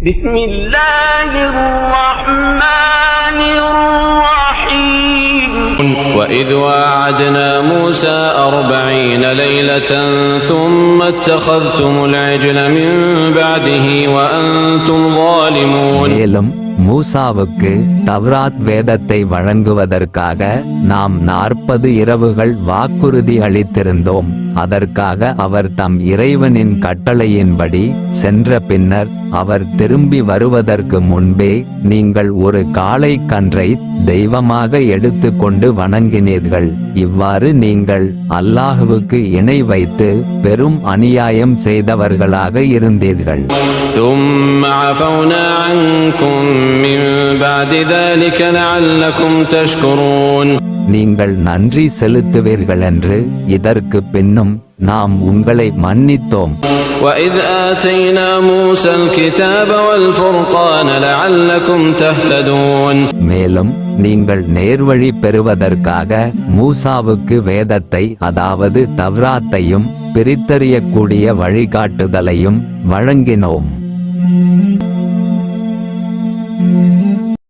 بسم الله الرحمن الرحيم وإذ واعدنا موسى 40 ليلة ثم اتخذتم العجل من بعده وأنتم ظالمون. மேலும் மூசாவுக்கு தவ்ராத் வேதத்தை வழங்குவதற்காக நாம் 40 இரவுகள் வாக்குறுதி அளித்திருந்தோம். அதற்காக அவர் தம் இறைவனின் கட்டளையின்படி சென்ற பின்னர் அவர் திரும்பி வருவதற்கு முன்பே நீங்கள் ஒரு காளை கன்றை தெய்வமாக எடுத்து கொண்டு வணங்கினீர்கள். இவ்வாறு நீங்கள் அல்லாஹுவுக்கு இணை வைத்து பெரும் அநியாயம் செய்தவர்களாக இருந்தீர்கள். ثم عفونا عنكم من بعد ذلك لعلكم تشكرون. நீங்கள் நன்றி செலுத்துவீர்களென்று இதற்கு பின்னும் நாம் உங்களை மன்னித்தோம். وإذ آتينا موسى الكتاب والفرقان لعلكم تهتدون. மேலும் நீங்கள் நேர்வழி பெறுவதற்காக மூசாவுக்கு வேதத்தை, அதாவது தவ்ராத்தையும் பிரித்தறியக்கூடிய வழிகாட்டுதலையும் வழங்கினோம்.